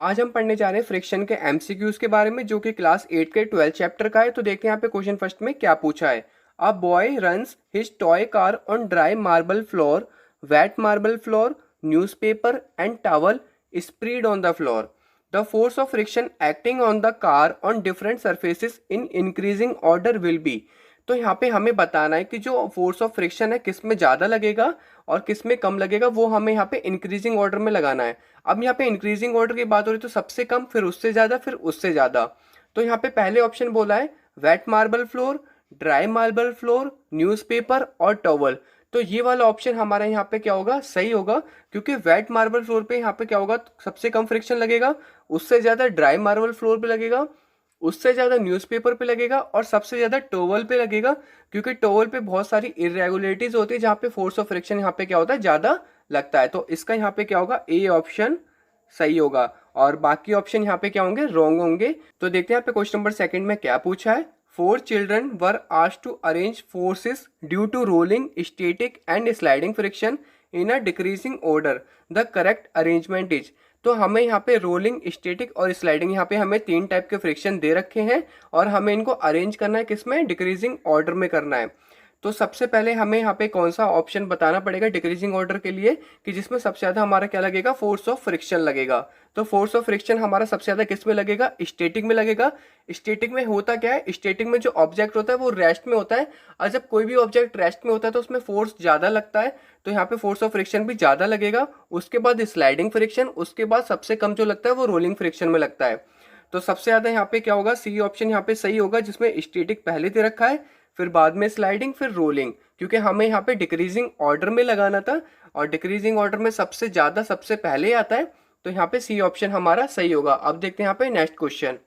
आज हम पढ़ने जा रहे हैं फ्रिक्शन के एमसीक्यूज के बारे में, जो कि क्लास 8 के 12 चैप्टर का है। तो देखते हैं यहाँ पे क्वेश्चन फर्स्ट में क्या पूछा है। A boy runs his toy car on dry marble floor, wet marble floor, newspaper and towel spread on the floor. The force of friction acting on the car on different surfaces in increasing order will be. तो यहाँ पे हमें बताना है कि जो force of friction है किस में ज़्यादा लगेगा और किस में कम लगेगा, वो हमें यहाँ पे इंक्रीजिंग ऑर्डर में लगाना है। अब यहाँ पे इंक्रीजिंग ऑर्डर की बात हो रही है तो सबसे कम, फिर उससे ज़्यादा, फिर उससे ज़्यादा। तो यहाँ पे पहले ऑप्शन बोला है wet marble floor, dry marble floor, newspaper और टॉवल। तो ये वाला ऑप्शन हमारा यहाँ पे क्या होगा, सही होगा, क्योंकि वेट मार्बल फ्लोर पे यहाँ पे क्या होगा, सबसे कम फ्रिक्शन लगेगा, उससे ज़्यादा ड्राई मार्बल फ्लोर पे लगेगा, उससे ज़्यादा न्यूज़पेपर पे लगेगा और सबसे ज़्यादा टॉवल पे लगेगा, क्योंकि टॉवल पे बहुत सारी इरेगुलरिटीज होती है जहाँ पे फोर्स ऑफ फ्रिक्शन यहाँ पे क्या होता है, ज़्यादा लगता है। तो इसका यहाँ पे क्या होगा, ए ऑप्शन सही होगा और बाकी ऑप्शन यहाँ पे क्या होंगे, रॉन्ग होंगे। तो देखते हैं यहाँ पे क्वेश्चन नंबर सेकंड में क्या पूछा है। 4 children were asked to arrange forces due to rolling, static and sliding friction in a decreasing order. The correct arrangement is. तो हमें यहाँ पे रोलिंग, स्टैटिक और स्लाइडिंग, यहाँ पे हमें 3 टाइप के फ्रिक्शन दे रखे हैं और हमें इनको अरेंज करना है किसमें, डिक्रीजिंग ऑर्डर में करना है। तो सबसे पहले हमें यहाँ पे कौन सा ऑप्शन बताना पड़ेगा डिक्रीजिंग ऑर्डर के लिए, कि जिसमें सबसे ज्यादा हमारा क्या लगेगा, फोर्स ऑफ फ्रिक्शन लगेगा। तो फोर्स ऑफ फ्रिक्शन हमारा सबसे ज्यादा किस में लगेगा, स्टैटिक में लगेगा। स्टैटिक में होता क्या है, स्टैटिक में जो ऑब्जेक्ट होता है वो रेस्ट में होता है, और जब कोई भी ऑब्जेक्ट रेस्ट में होता है तो उसमें फोर्स ज्यादा लगता है, तो यहाँ पे फोर्स ऑफ फ्रिक्शन भी ज्यादा लगेगा। उसके बाद स्लाइडिंग फ्रिक्शन, उसके बाद सबसे कम जो लगता है वो रोलिंग फ्रिक्शन में लगता है। तो सबसे ज्यादा यहाँ पे क्या होगा, सी ऑप्शन यहाँ पे सही होगा, जिसमें स्टैटिक पहले दे रखा है, फिर बाद में स्लाइडिंग, फिर रोलिंग, क्योंकि हमें यहाँ पे डिक्रीजिंग ऑर्डर में लगाना था और डिक्रीजिंग ऑर्डर में सबसे ज्यादा सबसे पहले आता है। तो यहाँ पे सी ऑप्शन हमारा सही होगा। अब देखते हैं यहाँ पे नेक्स्ट क्वेश्चन।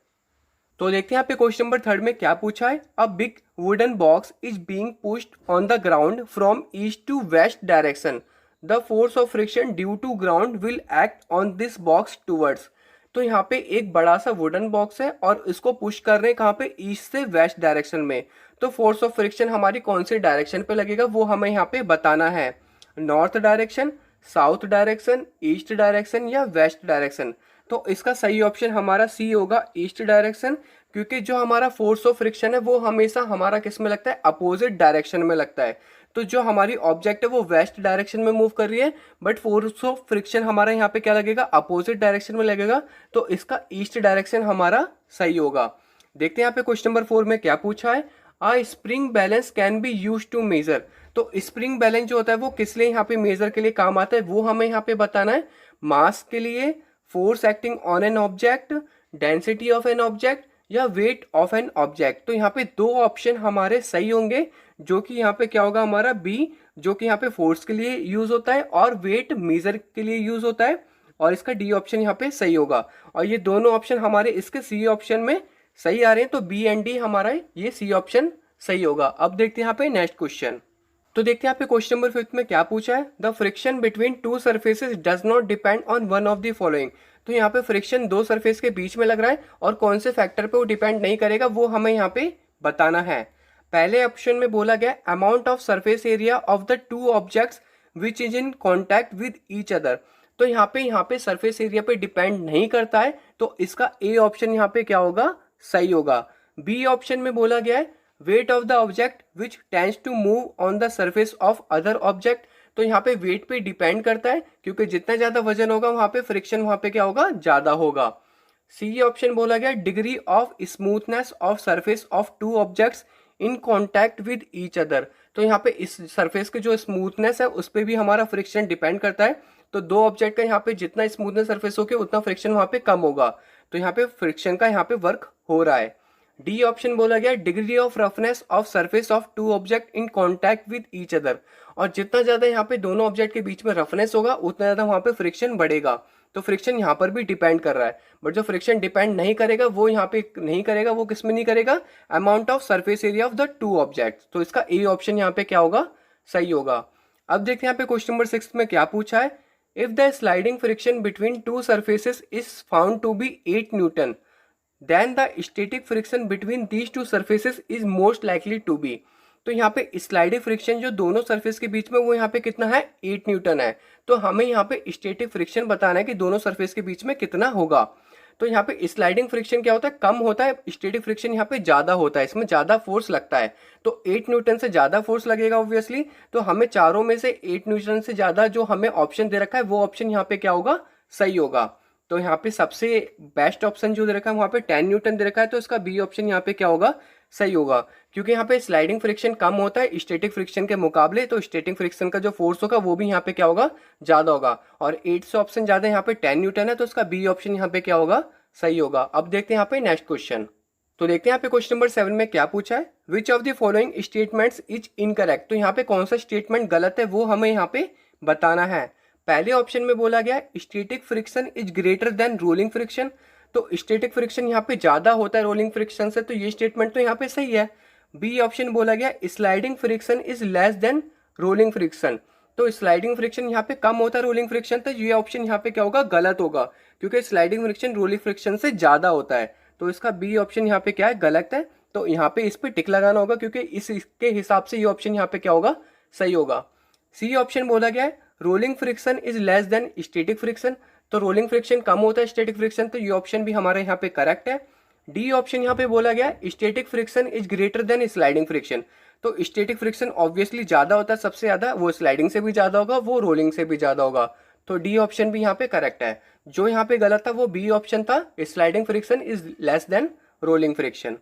तो देखते हैं यहाँ पे क्वेश्चन नंबर थर्ड में क्या पूछा है। A big wooden box is being pushed on the ground from east to west direction. The force of friction due to ground will act on this box towards. तो यहाँ पे एक बड़ा सा वुडन बॉक्स है और इसको पुश कर रहे हैं कहाँ पे, ईस्ट से वेस्ट डायरेक्शन में। तो फोर्स ऑफ फ्रिक्शन हमारी कौन सी डायरेक्शन पे लगेगा वो हमें यहाँ पे बताना है। North direction, south direction, east direction या वेस्ट डायरेक्शन। तो इसका सही ऑप्शन हमारा सी होगा, ईस्ट डायरेक्शन, क्योंकि जो हमारा फोर्स ऑफ फ्रिक्शन है वो हमेशा हमारा किस में लगता है, अपोजिट डायरेक्शन में लगता है। तो जो हमारी ऑब्जेक्ट है वो वेस्ट डायरेक्शन में मूव कर रही है, बट फोर्स ऑफ फ्रिक्शन हमारा यहाँ पे क्या लगेगा, अपोजिट डायरेक्शन में लगेगा। तो इसका ईस्ट डायरेक्शन हमारा सही होगा। देखते हैं यहाँ पे क्वेश्चन नंबर 4 में क्या पूछा है। A spring balance can be use to measure. तो स्प्रिंग बैलेंस जो होता है वो किस लिए यहाँ पे मेजर के लिए काम आता है, वो हमें यहाँ पे बताना है। मास के लिए, force acting on an object, density of an object या वेट ऑफ एन ऑब्जेक्ट। तो यहाँ पे 2 ऑप्शन हमारे सही होंगे, जो कि यहाँ पे क्या होगा हमारा बी, जो कि यहाँ पे फोर्स के लिए यूज होता है और वेट मेजर के लिए यूज होता है, और इसका डी ऑप्शन यहाँ पे सही होगा। और ये दोनों ऑप्शन हमारे इसके सी ऑप्शन में सही आ रहे हैं, तो बी एंड डी हमारा ये सी ऑप्शन सही होगा। अब देखते हैं यहाँ पे नेक्स्ट क्वेश्चन। तो देखते हैं यहाँ पे क्वेश्चन नंबर 5 में क्या पूछा है। The friction between two surfaces does not depend on one of the following. तो यहाँ पे फ्रिक्शन 2 सरफेस के बीच में लग रहा है और कौन से फैक्टर पे वो डिपेंड नहीं करेगा वो हमें यहाँ पे बताना है। पहले ऑप्शन में बोला गया amount of surface area of the two objects which is in contact with each other. तो यहाँ पे सरफेस एरिया पे डिपेंड नहीं करता है, तो इसका ए ऑप्शन यहाँ पे क्या होगा, सही होगा। बी ऑप्शन में बोला गया है weight of the object which tends to move on the surface of other object. तो यहाँ पे वेट पे डिपेंड करता है, क्योंकि जितना ज्यादा वजन होगा वहां पे फ्रिक्शन वहां पे क्या होगा, ज्यादा होगा। सी ऑप्शन बोला गया degree of smoothness of surface of two objects in contact with each other. तो यहाँ पे इस सरफेस की जो स्मूथनेस है उस पर भी हमारा फ्रिक्शन डिपेंड करता है। तो 2 ऑब्जेक्ट का यहाँ पे जितना स्मूथनेस सरफेस होगी उतना फ्रिक्शन वहां पे कम होगा, तो यहाँ पे फ्रिक्शन का यहाँ पे वर्क हो रहा है। डी ऑप्शन बोला गया degree of roughness of surface of two object in contact with each other. और जितना ज्यादा यहाँ पे दोनों ऑब्जेक्ट के बीच में रफनेस होगा उतना ज्यादा वहां पे फ्रिक्शन बढ़ेगा। तो फ्रिक्शन यहाँ पर भी डिपेंड कर रहा है, बट जो फ्रिक्शन डिपेंड नहीं करेगा वो यहाँ पे नहीं करेगा, वो किस में नहीं करेगा, amount of surface area of the two object. तो इसका ए ऑप्शन यहाँ पे क्या होगा, सही होगा। अब देखते हैं यहाँ पे क्वेश्चन नंबर 6 में क्या पूछा है। If the sliding friction between two surfaces is found to be 8 newton, then the static friction between these two surfaces is most likely to be। तो यहाँ पे स्लाइडिंग फ्रिक्शन जो दोनों सरफेस के बीच में वो यहाँ पे कितना है, 8 न्यूटन है। तो हमें यहाँ पे स्टैटिक फ्रिक्शन बताना है कि दोनों सरफेस के बीच में कितना होगा। तो यहाँ पे स्लाइडिंग फ्रिक्शन क्या होता है, कम होता है, स्टैटिक फ्रिक्शन यहाँ पे ज़्यादा होता है, इसमें ज़्यादा फोर्स लगता है। तो 8 न्यूटन से ज़्यादा फोर्स लगेगा ऑब्वियसली। तो हमें चारों में से 8 न्यूटन से ज़्यादा जो हमें ऑप्शन दे रखा है वो ऑप्शन यहाँ पे क्या होगा, सही होगा। तो यहाँ पे सबसे बेस्ट ऑप्शन जो दे रखा है वहाँ पे 10 न्यूटन दे रखा है, तो इसका बी ऑप्शन यहाँ पे क्या होगा, सही होगा। क्योंकि यहाँ पे स्लाइडिंग फ्रिक्शन कम होता है स्टैटिक फ्रिक्शन के मुकाबले, तो स्टैटिक फ्रिक्शन का जो फोर्स होगा वो भी यहाँ पे क्या होगा, ज़्यादा होगा। और 8 से ऑप्शन ज़्यादा यहाँ पे 10 न्यूटन है, तो इसका बी ऑप्शन यहाँ पे क्या होगा, सही होगा। अब देखते हैं यहाँ पे नेक्स्ट क्वेश्चन। तो देखते हैं यहाँ पे क्वेश्चन नंबर 7 में क्या पूछा है, which of the following statements is incorrect. तो यहाँ पे कौन सा स्टेटमेंट गलत है वो हमें यहाँ पे बताना है। पहले ऑप्शन में बोला गया static friction is greater than rolling friction, तो स्टैटिक फ्रिक्शन यहाँ पे ज्यादा होता है रोलिंग फ्रिक्शन से, तो ये स्टेटमेंट तो यहाँ पे सही है। बी ऑप्शन बोला गया sliding friction is less than rolling friction, तो स्लाइडिंग फ्रिक्शन यहाँ पे कम होता है रोलिंग फ्रिक्शन, तो ये ऑप्शन यहाँ पे क्या होगा, गलत होगा, क्योंकि स्लाइडिंग फ्रिक्शन रोलिंग फ्रिक्शन से ज्यादा होता है। तो इसका बी ऑप्शन यहाँ पे क्या है, गलत है। तो यहाँ पे इस पे टिक लगाना होगा, क्योंकि इसके हिसाब से ये ऑप्शन यहाँ पे क्या होगा, सही होगा। सी ऑप्शन बोला गया है rolling friction is less than static friction, तो रोलिंग फ्रिक्शन कम होता है स्टैटिक फ्रिक्शन, तो ये ऑप्शन भी हमारे यहाँ पे करेक्ट है। डी ऑप्शन यहाँ पे बोला गया static friction is greater than sliding friction, तो स्टैटिक फ्रिक्शन ऑब्वियसली ज्यादा होता है सबसे ज्यादा, वो स्लाइडिंग से भी ज्यादा होगा, वो रोलिंग से भी ज्यादा होगा, तो डी ऑप्शन भी यहाँ पे करेक्ट है। जो यहाँ पे गलत था वो बी ऑप्शन था, sliding friction is less than rolling friction.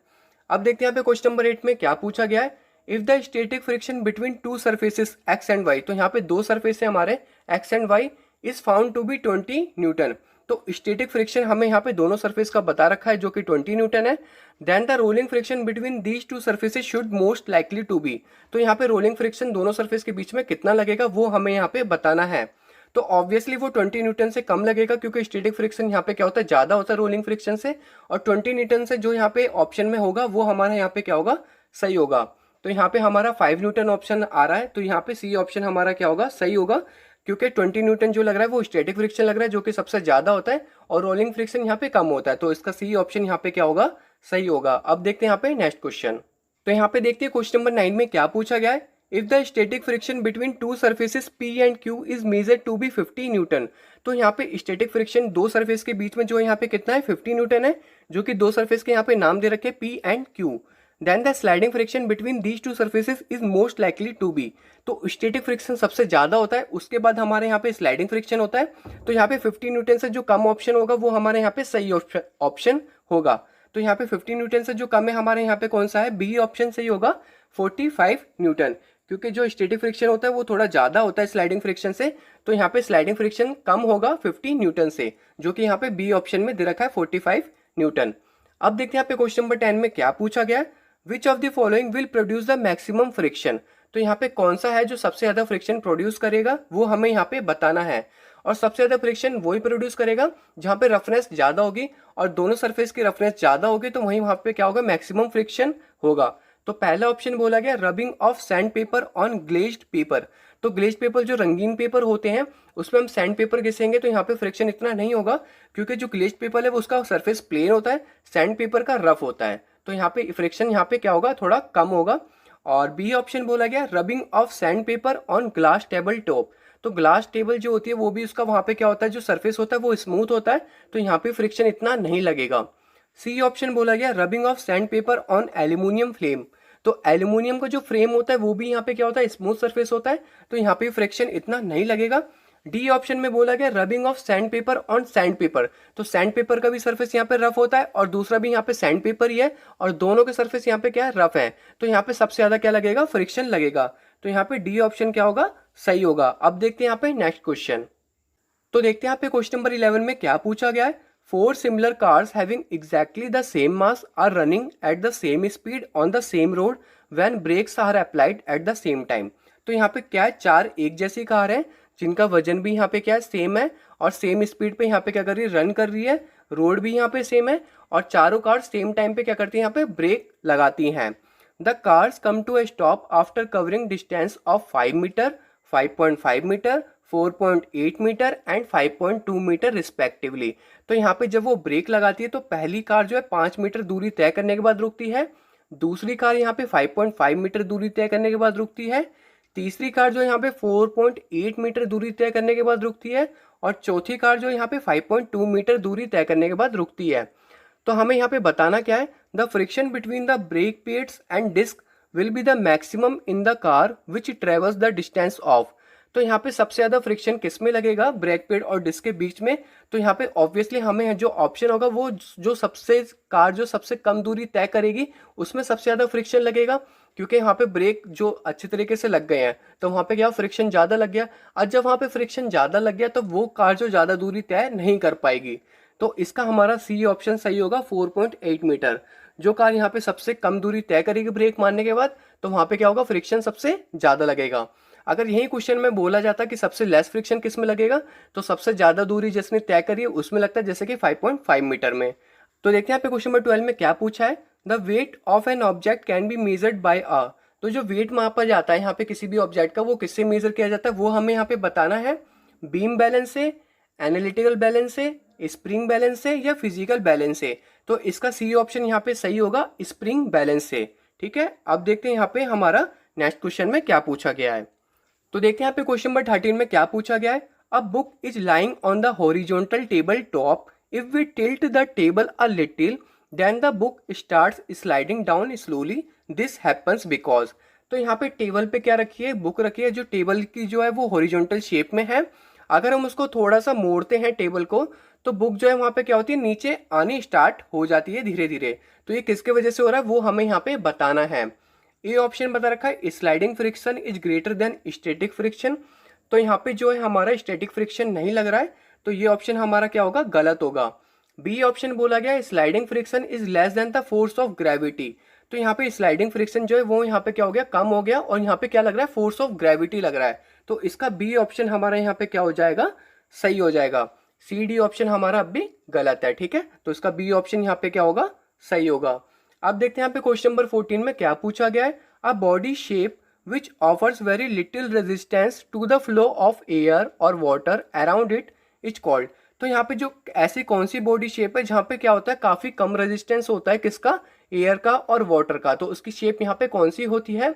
अब देखते हैं यहाँ पे क्वेश्चन नंबर 8 में क्या पूछा गया है, if the static friction between two surfaces X and Y, तो यहाँ पे दो सर्फेस है हमारे X and Y, is found to be 20 newton, तो स्टैटिक फ्रिक्शन हमें यहाँ पे दोनों सरफेस का बता रखा है जो कि 20 न्यूटन है। Then the rolling friction between these two surfaces should most likely to be, तो यहाँ पे रोलिंग फ्रिक्शन दोनों सरफेस के बीच में कितना लगेगा वो हमें यहाँ पे बताना है। तो ऑब्वियसली वो 20 न्यूटन से कम लगेगा, क्योंकि स्टैटिक फ्रिक्शन यहाँ पे क्या होता है, ज्यादा होता है रोलिंग फ्रिक्शन से, और 20 न्यूटन से जो यहाँ पे ऑप्शन में होगा वो हमारा यहाँ पे क्या होगा, सही होगा। तो यहाँ पे हमारा 5 न्यूटन ऑप्शन आ रहा है, तो यहाँ पे सी ऑप्शन हमारा क्या होगा, सही होगा, क्योंकि 20 न्यूटन जो लग रहा है वो स्टैटिक फ्रिक्शन लग रहा है जो कि सबसे ज्यादा होता है, और रोलिंग फ्रिक्शन यहाँ पे कम होता है, तो इसका सी ऑप्शन यहाँ पे क्या होगा, सही होगा। अब देखते हैं यहाँ पे नेक्स्ट क्वेश्चन। तो यहाँ पे देखते हैं क्वेश्चन नंबर 9 में क्या पूछा गया है, if the static friction between two surfaces P and Q is measured to be 50 newton, तो यहाँ पे स्टैटिक फ्रिक्शन दो सरफेस के बीच में जो यहाँ पे कितना है, 50 न्यूटन है, जो कि दो सरफेस के यहाँ पे नाम दे रखे P and Q। Then the sliding friction between these two surfaces is most likely to be, तो स्टैटिक फ्रिक्शन सबसे ज्यादा होता है, उसके बाद हमारे यहाँ पे स्लाइडिंग फ्रिक्शन होता है, तो यहाँ पे 50 न्यूटन से जो कम ऑप्शन होगा वो हमारे यहाँ पे सही ऑप्शन होगा। तो यहाँ पे 50 न्यूटन से जो कम है हमारे यहाँ पे कौन सा है, बी ऑप्शन सही होगा, 45 न्यूटन, क्योंकि जो स्टैटिक फ्रिक्शन होता है वो थोड़ा ज्यादा होता है स्लाइडिंग फ्रिक्शन से, तो यहाँ पे स्लाइडिंग फ्रिक्शन कम होगा 50 न्यूटन से, जो कि यहाँ पे बी ऑप्शन में दे रखा है 45 न्यूटन। अब देखते हैं यहाँ पे क्वेश्चन नंबर 10 में क्या पूछा गया है, which of the following will produce the maximum friction, तो यहाँ पे कौन सा है जो सबसे ज्यादा फ्रिक्शन प्रोड्यूस करेगा वो हमें यहाँ पे बताना है। और सबसे ज्यादा फ्रिक्शन वही प्रोड्यूस करेगा जहाँ पे रफनेस ज्यादा होगी, और दोनों सरफेस की रफनेस ज्यादा होगी, तो वहीं वहां पे क्या होगा, मैक्सिमम फ्रिक्शन होगा। तो पहला ऑप्शन बोला गया rubbing of sand paper on glazed paper, तो ग्लेज्ड पेपर जो रंगीन पेपर होते हैं उसमें हम सैंड पेपर घिसेंगे तो यहाँ पे फ्रिक्शन इतना नहीं होगा, क्योंकि जो ग्लेज्ड पेपर है वो उसका सरफेस प्लेन होता है, सैंड पेपर का रफ होता है, तो यहाँ पे फ्रिक्शन यहाँ पे क्या होगा, थोड़ा कम होगा। और बी ऑप्शन बोला गया rubbing of sand paper on glass table top, तो ग्लास टेबल जो होती है वो भी उसका वहां पे क्या होता है, जो सरफेस होता है वो स्मूथ होता है, तो यहाँ पे फ्रिक्शन इतना नहीं लगेगा। सी ऑप्शन बोला गया rubbing of sand paper on aluminium flame, तो एल्यूमिनियम का जो फ्रेम होता है वो भी यहाँ पे क्या होता है, स्मूथ सरफेस होता है, तो यहाँ पे फ्रिक्शन इतना नहीं लगेगा। डी ऑप्शन में बोला गया rubbing of sand paper on sand paper, तो सैंड पेपर का भी सरफेस यहाँ पे रफ होता है और दूसरा भी यहाँ पे सैंड पेपर ही है, और दोनों के सरफेस यहाँ पे क्या है, रफ है, तो यहाँ पे सबसे ज्यादा क्या लगेगा, फ्रिक्शन लगेगा, तो यहाँ पे डी ऑप्शन क्या होगा, सही होगा। अब देखते हैं यहाँ पे नेक्स्ट क्वेश्चन। तो देखते हैं यहाँ पे क्वेश्चन नंबर 11 में क्या पूछा गया है, four similar cars having exactly the same mass are running at the same speed on the same road when brakes are applied at the same time, तो यहाँ पे क्या है, चार एक जैसी कार है जिनका वजन भी यहाँ पे क्या है, सेम है, और सेम स्पीड पे यहाँ पे क्या कर रही है, रन कर रही है, रोड भी यहाँ पे सेम है, और चारों कार सेम टाइम पे क्या करती है, यहाँ पे ब्रेक लगाती हैं। The cars come to a stop after covering distance of 5 metre, 5.5 metre, 4.8 metre and 5.2 metre respectively, तो यहाँ पे जब वो ब्रेक लगाती है तो पहली कार जो है 5 मीटर दूरी तय करने के बाद रुकती है, दूसरी कार यहाँ पे 5.5 मीटर दूरी तय करने के बाद रुकती है, तीसरी कार जो यहाँ पे 4.8 मीटर दूरी तय करने के बाद रुकती है और चौथी कार जो यहाँ पे 5.2 मीटर दूरी तय करने के बाद रुकती है। तो हमें यहाँ पे बताना क्या है, the friction between the brake pads and disc will be the maximum in the car which travels the distance of. तो यहाँ पे सबसे ज्यादा फ्रिक्शन किस में लगेगा, ब्रेक पेड और डिस्क के बीच में। तो यहाँ पे ऑब्वियसली हमें जो ऑप्शन होगा वो जो सबसे कम दूरी तय करेगी उसमें सबसे ज्यादा फ्रिक्शन लगेगा, क्योंकि यहाँ पे ब्रेक जो अच्छे तरीके से लग गए हैं तो वहां पे क्या फ्रिक्शन ज्यादा लग गया। आज जब वहां पे फ्रिक्शन ज्यादा लग गया तो वो कार जो ज्यादा दूरी तय नहीं कर पाएगी। तो इसका हमारा सी ऑप्शन सही होगा, 4.8 मीटर। जो कार यहाँ पे सबसे कम दूरी तय करेगी ब्रेक मारने के बाद तो वहां पे क्या होगा, फ्रिक्शन सबसे ज्यादा लगेगा। अगर यही क्वेश्चन में बोला जाता कि सबसे लेस फ्रिक्शन किस में लगेगा, तो सबसे ज्यादा दूरी जिसने तय करी है उसमें लगता है, जैसे कि 5.5 मीटर में। तो देखते हैं यहाँ पे क्वेश्चन नंबर 12 में क्या पूछा है, the weight of an object can be measured by a. तो जो वेट मापा जाता है यहाँ पे किसी भी ऑब्जेक्ट का, वो किससे मेजर किया जाता है, वो हमें यहाँ पे बताना है। बीम बैलेंस से, एनालिटिकल बैलेंस से, स्प्रिंग बैलेंस से या फिजिकल बैलेंस से। तो इसका सी ऑप्शन यहाँ पे सही होगा, स्प्रिंग बैलेंस से। ठीक है, अब देखते हैं यहाँ पे हमारा नेक्स्ट क्वेश्चन में क्या पूछा गया है। तो देखते हैं यहाँ पे क्वेश्चन नंबर 13 में क्या पूछा गया है, a book is lying on the horizontal table top, if we tilt the table a little then the book starts sliding down slowly, this happens because. तो यहाँ पे टेबल पे क्या रखी है, बुक रखी है, जो टेबल की जो है वो हॉरिजॉन्टल शेप में है। अगर हम उसको थोड़ा सा मोड़ते हैं टेबल को, तो बुक जो है वहां पे क्या होती है, नीचे आनी स्टार्ट हो जाती है धीरे धीरे। तो ये किसके वजह से हो रहा है वो हमें यहाँ पे बताना है। ए ऑप्शन बता रखा है, sliding friction is greater than static friction. तो यहाँ पे जो है हमारा स्टैटिक फ्रिक्शन नहीं लग रहा है, तो ये ऑप्शन हमारा क्या होगा, गलत होगा। बी ऑप्शन बोला गया, sliding friction is less than the force of gravity. तो यहाँ पे स्लाइडिंग फ्रिक्शन जो है वो यहाँ पे क्या हो गया, कम हो गया, और यहाँ पे क्या लग रहा है, फोर्स ऑफ ग्रेविटी लग रहा है। तो इसका बी ऑप्शन हमारा यहाँ पे क्या हो जाएगा, सही हो जाएगा। सी डी ऑप्शन हमारा अब भी गलत है। ठीक है, तो इसका बी ऑप्शन यहाँ पे क्या होगा, सही होगा। अब देखते हैं यहाँ पे क्वेश्चन नंबर 14 में क्या पूछा गया है, a body shape which offers very little resistance to the flow of air और water around it is called. तो यहाँ पे जो ऐसी कौन सी बॉडी शेप है जहाँ पे क्या होता है, काफी कम रेजिस्टेंस होता है, किसका, एयर का और वाटर का। तो उसकी शेप यहाँ पे कौन सी होती है,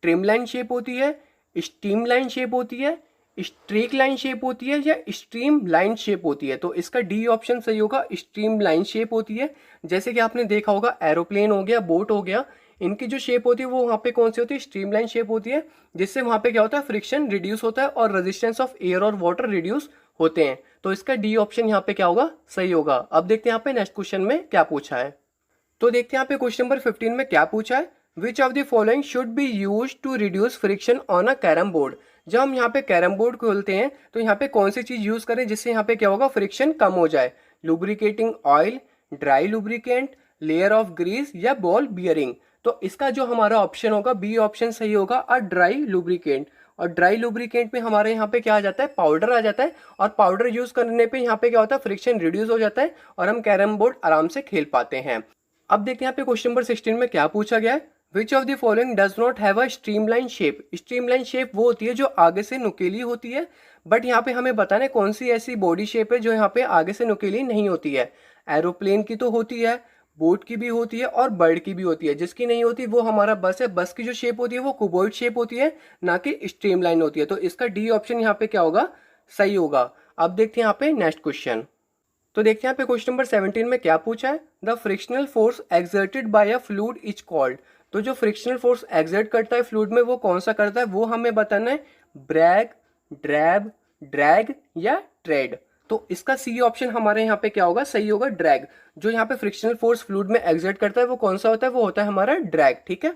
ट्रिमलाइन शेप होती है, स्टीम लाइन शेप होती है, स्ट्रीक लाइन शेप होती है या स्ट्रीम लाइन शेप होती है। तो इसका डी ऑप्शन सही होगा, स्ट्रीम लाइन शेप होती है। जैसे कि आपने देखा होगा एरोप्लेन हो गया, बोट हो गया, इनकी जो शेप होती है वो वहाँ पे कौन सी होती है, स्ट्रीम लाइन शेप होती है, जिससे वहाँ पे क्या होता है, फ्रिक्शन रिड्यूस होता है और रेजिस्टेंस ऑफ एयर और वाटर रिड्यूस होते हैं। तो इसका डी ऑप्शन यहाँ पे क्या होगा, सही होगा। अब देखते हैं यहाँ पे नेक्स्ट क्वेश्चन में क्या पूछा है। तो देखते हैं यहाँ पे क्वेश्चन नंबर 15 में क्या पूछा है, which of the following should be use to reduce friction on a carrom board. जब हम यहाँ पे कैरम बोर्ड खोलते हैं तो यहाँ पे कौन सी चीज यूज करें जिससे यहाँ पे क्या होगा, फ्रिक्शन कम हो जाए, lubricating oil, dry lubricant, layer of grease या बॉल बियरिंग। तो इसका जो हमारा ऑप्शन होगा, बी ऑप्शन सही होगा, अ ड्राई लुब्रिकेंट। और ड्राई लुब्रिकेंट में हमारे यहाँ पे क्या आ जाता है, पाउडर आ जाता है, और पाउडर यूज करने पे यहाँ पे क्या होता है, फ्रिक्शन रिड्यूस हो जाता है और हम कैरम बोर्ड आराम से खेल पाते हैं। अब देखते हैं यहाँ पे क्वेश्चन नंबर 16 में क्या पूछा गया है, which of the following does not have a streamline shape. Streamline shape वो होती है जो आगे से नुकीली होती है, बट यहाँ पे हमें बताना है कौन सी ऐसी बॉडी शेप है जो यहाँ पे आगे से नुकीली नहीं होती है। एरोप्लेन की तो होती है, बोट की भी होती है और बर्ड की भी होती है। जिसकी नहीं होती वो हमारा बस है, बस की जो शेप होती है वो कुबॉइड शेप होती है, ना कि स्ट्रीमलाइन होती है। तो इसका डी ऑप्शन यहाँ पे क्या होगा, सही होगा। अब देखते हैं यहाँ पे नेक्स्ट क्वेश्चन। तो देखते हैं यहाँ पे क्वेश्चन नंबर 17 में क्या पूछा है, the frictional force exerted by a fluid is called. तो जो फ्रिक्शनल फोर्स एक्सर्ट करता है फ्लूइड में वो कौन सा करता है, वो हमें बताना है, ब्रैग, ड्रैब, ड्रैग या ट्रेड। तो इसका सी ऑप्शन हमारे यहाँ पे क्या होगा, सही होगा, ड्रैग। जो यहाँ पे फ्रिक्शनल फोर्स फ्लूइड में एक्सर्ट करता है वो कौन सा होता है, वो होता है हमारा ड्रैग। ठीक है,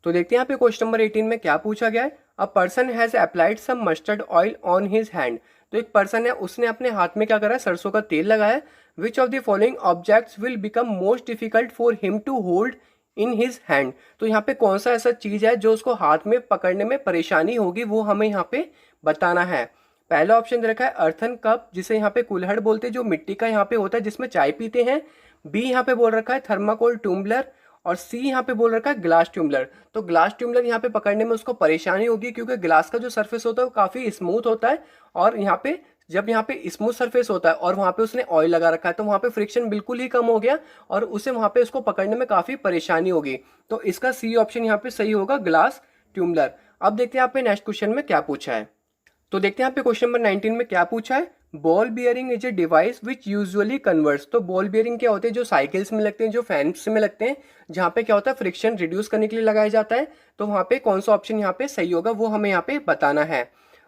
तो देखते हैं यहाँ पे क्वेश्चन नंबर 18 में क्या पूछा गया है, a person has applied some mustard oil on his hand. तो एक पर्सन है, उसने अपने हाथ में क्या करा है, सरसों का तेल लगाया। Which of the following objects will become most difficult for him to hold in his hand. तो यहाँ पे कौन सा ऐसा चीज है जो उसको हाथ में पकड़ने में परेशानी होगी, वो हमें यहाँ पे बताना है। पहला ऑप्शन दे रखा है अर्थन कप, जिसे यहाँ पे कुल्हड़ बोलते हैं, जो मिट्टी का यहाँ पे होता है जिसमें चाय पीते हैं। बी यहाँ पे बोल रखा है थर्माकोल ट्यूम्बलर, और सी यहाँ पे बोल रखा है ग्लास ट्यूम्बलर। तो ग्लास ट्यूम्बलर यहाँ पे पकड़ने में उसको परेशानी होगी, क्योंकि ग्लास का जो सरफेस होता है वो काफी स्मूथ होता है, और यहाँ पे जब यहाँ पे स्मूथ सरफेस होता है और वहाँ पे उसने ऑयल लगा रखा है तो वहाँ पे फ्रिक्शन बिल्कुल ही कम हो गया और उसे वहाँ पे उसको पकड़ने में काफी परेशानी होगी। तो इसका सी ऑप्शन यहाँ पे सही होगा, ग्लास ट्यूम्बलर। अब देखते हैं यहाँ पे नेक्स्ट क्वेश्चन में क्या पूछा है। तो देखते हैं यहाँ पे क्वेश्चन नंबर 19 में क्या पूछा है। Ball bearing is a device which usually converts. तो बॉल बियरिंग क्या होते हैं, जो साइकिल्स में लगते हैं, जो फैंस में लगते हैं, जहाँ पे क्या होता है फ्रिक्शन रिड्यूस करने के लिए लगाया जाता है। तो वहाँ पे कौन सा ऑप्शन यहाँ पे सही होगा वो हमें यहाँ पे बताना है।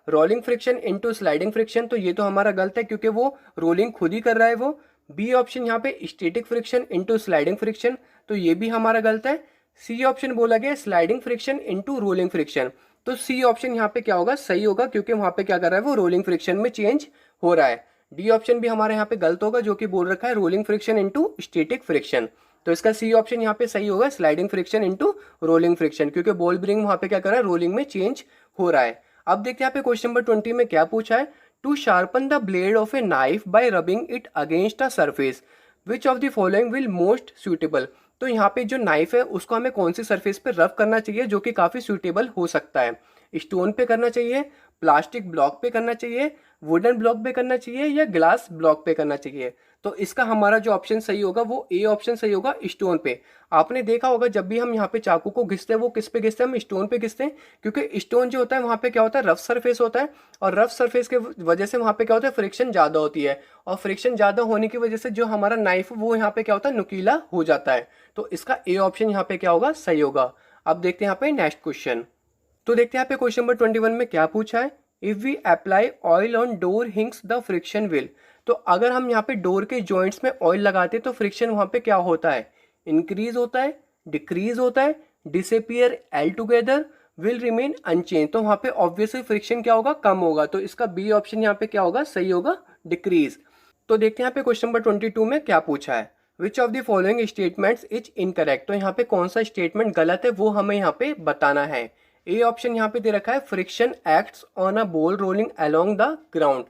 Rolling friction into sliding friction, तो ये तो हमारा गलत है क्योंकि वो रोलिंग खुद ही कर रहा है वो। बी ऑप्शन यहाँ पे static friction into sliding friction, तो ये भी हमारा गलत है। सी ऑप्शन बोला गया sliding friction into rolling friction, तो सी ऑप्शन यहाँ पे क्या होगा सही होगा क्योंकि वहां पे क्या कर रहा है वो रोलिंग फ्रिक्शन में चेंज हो रहा है। डी ऑप्शन भी हमारे यहाँ पे गलत होगा जो कि बोल रखा है rolling friction into static friction, तो इसका सी ऑप्शन यहाँ पे सही होगा sliding friction into rolling friction, क्योंकि बॉल बियरिंग वहां पे क्या कर रहा है रोलिंग में चेंज हो रहा है। अब देखते हैं यहाँ पे क्वेश्चन नंबर 20 में क्या पूछा है। To sharpen the blade of a knife by rubbing it against a surface which of the following will most suitable. तो यहाँ पे जो नाइफ है उसको हमें कौन सी सरफेस पे रब करना चाहिए जो कि काफी सुटेबल हो सकता है। स्टोन पे करना चाहिए, प्लास्टिक ब्लॉक पे करना चाहिए, वुडन ब्लॉक पे करना चाहिए, या ग्लास ब्लॉक पे करना चाहिए। तो इसका हमारा जो ऑप्शन सही होगा वो ए ऑप्शन सही होगा, स्टोन पे। आपने देखा होगा जब भी हम यहाँ पे चाकू को घिसते हैं वो किस पे घिसते हैं, हम स्टोन पे घिसते हैं, क्योंकि स्टोन जो होता है वहाँ पे क्या होता है रफ सरफेस होता है, और रफ सरफेस के वजह से वहाँ पे क्या होता है फ्रिक्शन ज्यादा होती है, और फ्रिक्शन ज्यादा होने की वजह से जो हमारा नाइफ वो यहाँ पे क्या होता है नुकीला हो जाता है। तो इसका ए ऑप्शन यहाँ पे क्या होगा सही होगा। अब देखते हैं यहाँ पे नेक्स्ट क्वेश्चन। तो देखते हैं यहाँ पे क्वेश्चन नंबर 21 में क्या पूछा है। If we apply oil on door hinges the friction will. तो अगर हम यहाँ पे डोर के जॉइंट्स में ऑयल लगाते हैं तो फ्रिक्शन वहां पे क्या होता है, इंक्रीज होता है, डिक्रीज होता है, disappear altogether, will remain unchanged. तो वहां पे ऑब्वियसली फ्रिक्शन क्या होगा कम होगा, तो इसका बी ऑप्शन यहाँ पे क्या होगा सही होगा, डिक्रीज। तो देखते हैं यहाँ पे क्वेश्चन नंबर 22 में क्या पूछा है। Which of the following statements is incorrect. तो यहाँ पे कौन सा स्टेटमेंट गलत है वो हमें यहाँ पे बताना है। ए ऑप्शन यहाँ पे दे रखा है friction acts on a ball rolling along the ground.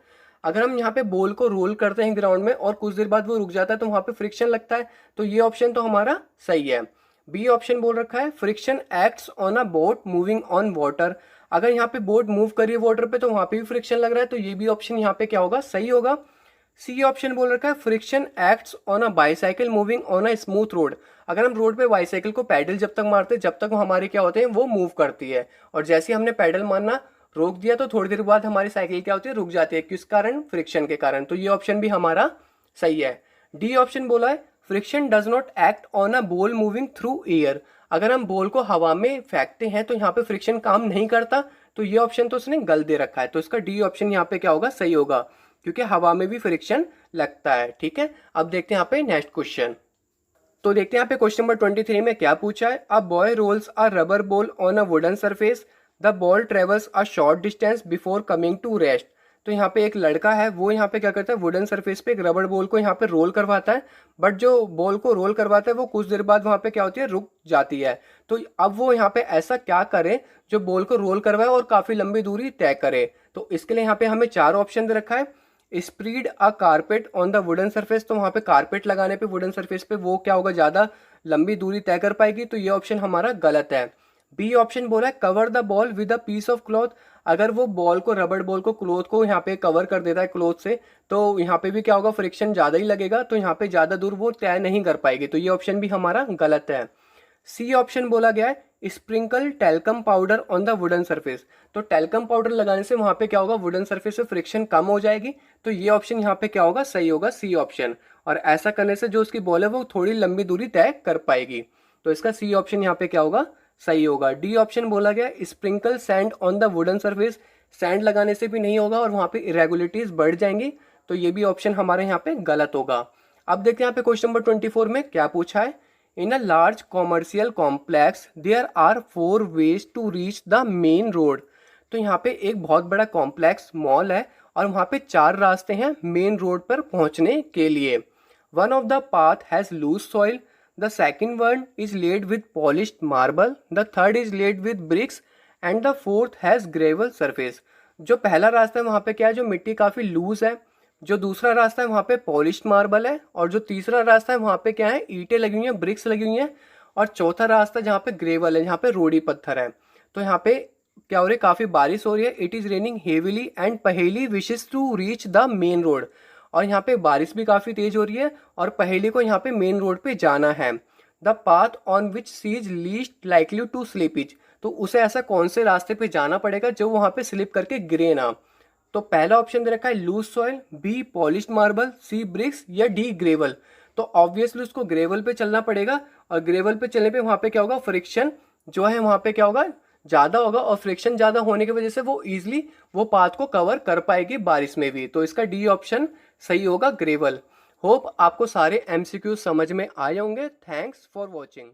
अगर हम यहाँ पे बॉल को रोल करते हैं ग्राउंड में और कुछ देर बाद वो रुक जाता है तो वहां पे फ्रिक्शन लगता है, तो ये ऑप्शन तो हमारा सही है। बी ऑप्शन बोल रखा है friction acts on a boat moving on water. अगर यहाँ पे बोट मूव कर रही है वाटर पे तो वहां पे भी फ्रिक्शन लग रहा है, तो ये भी ऑप्शन यहाँ पे क्या होगा सही होगा। सी ऑप्शन बोल रखा है friction acts on a bicycle moving on a smooth road. अगर हम रोड पे बाईसाइकिल को पैडल जब तक मारते हैं जब तक वो हमारे क्या होते हैं वो मूव करती है, और जैसे ही हमने पैडल मारना रोक दिया तो थोड़ी देर बाद हमारी साइकिल क्या होती है रुक जाती है, किस कारण, फ्रिक्शन के कारण। तो ये ऑप्शन भी हमारा सही है। डी ऑप्शन बोला है friction does not act on a ball moving through air. अगर हम बॉल को हवा में फेंकते हैं तो यहाँ पे फ्रिक्शन काम नहीं करता, तो ये ऑप्शन तो उसने गलत दे रखा है, तो इसका डी ऑप्शन यहाँ पे क्या होगा सही होगा, क्योंकि हवा में भी फ्रिक्शन लगता है। ठीक है, अब देखते हैं यहाँ पे नेक्स्ट क्वेश्चन। तो देखते हैं यहाँ पे क्वेश्चन नंबर 23 में क्या पूछा है। A boy rolls a rubber ball on a wooden surface, the ball travels a short distance before coming to rest. तो यहाँ पे एक लड़का है वो यहाँ पे क्या करता है वुडन सरफेस पे एक रबर बॉल को यहाँ पे रोल करवाता है, बट जो बॉल को रोल करवाता है वो कुछ देर बाद वहां पे क्या होती है रुक जाती है। तो अब वो यहाँ पे ऐसा क्या करे जो बॉल को रोल करवाए और काफी लंबी दूरी तय करे। तो इसके लिए यहाँ पे हमें चार ऑप्शन दे रखा है। Spread a carpet on the wooden surface, तो वहां पे कारपेट लगाने पे वुडन सरफेस पे वो क्या होगा ज्यादा लंबी दूरी तय कर पाएगी, तो ये ऑप्शन हमारा गलत है। बी ऑप्शन बोला है cover the ball with a piece of cloth. अगर वो बॉल को रबर बॉल को क्लॉथ को यहाँ पे कवर कर देता है क्लॉथ से तो यहाँ पे भी क्या होगा फ्रिक्शन ज्यादा ही लगेगा, तो यहाँ पे ज्यादा दूर वो तय नहीं कर पाएगी, तो ये ऑप्शन भी हमारा गलत है। सी ऑप्शन बोला गया है sprinkle talcum powder on the wooden surface. तो टेल्कम पाउडर लगाने से वहां पे क्या होगा वुडन सरफेस से फ्रिक्शन कम हो जाएगी, तो ये ऑप्शन यहाँ पे क्या होगा सही होगा, सी ऑप्शन। और ऐसा करने से जो उसकी बॉल है वो थोड़ी लंबी दूरी तय कर पाएगी, तो इसका सी ऑप्शन यहाँ पे क्या होगा सही होगा। डी ऑप्शन बोला गया sprinkle sand on the wooden surface, sand लगाने से भी नहीं होगा और वहां पे इरेगुलरिटीज बढ़ जाएंगी, तो ये भी ऑप्शन हमारे यहाँ पे गलत होगा। अब देखते हैं यहाँ पे क्वेश्चन नंबर 24 में क्या पूछा है। In a large commercial complex there are 4 ways to reach the main road. तो यहाँ पे एक बहुत बड़ा कॉम्प्लेक्स मॉल है और वहाँ पे 4 रास्ते हैं मेन रोड पर पहुँचने के लिए। One of the path has loose soil, the second one is laid with polished marble, the third is laid with bricks and the fourth has gravel surface. जो पहला रास्ता है वहाँ पे क्या है जो मिट्टी काफी लूज है, जो दूसरा रास्ता है वहाँ पे पॉलिश्ड मार्बल है, और जो तीसरा रास्ता है वहाँ पे क्या है ईंटें लगी हुई हैं, ब्रिक्स लगी हुई हैं, और चौथा रास्ता जहाँ पे ग्रेवल है जहाँ पे रोडी पत्थर है। तो यहाँ पे क्या हो रही है काफी बारिश हो रही है, it is raining heavily and Paheli wishes to reach the main road. और यहाँ पे बारिश भी काफी तेज हो रही है और पहेली को यहाँ पे मेन रोड पे जाना है। The path on which she is least likely to slip is. तो उसे ऐसा कौन से रास्ते पे जाना पड़ेगा जो वहां पे स्लिप करके गिरे ना। तो पहला ऑप्शन दे रखा है loose soil, B polished marble, C bricks या डी ग्रेवल। तो ऑब्वियसली उसको ग्रेवल पे चलना पड़ेगा, और ग्रेवल पे चलने पे वहां पे क्या होगा, फ्रिक्शन जो है वहां पे क्या होगा, ज्यादा होगा, और फ्रिक्शन ज्यादा होने की वजह से वो इजिली वो पाथ को कवर कर पाएगी बारिश में भी। तो इसका डी ऑप्शन सही होगा, ग्रेवल। होप आपको सारे एमसीक्यू समझ में आए होंगे। Thanks for watching.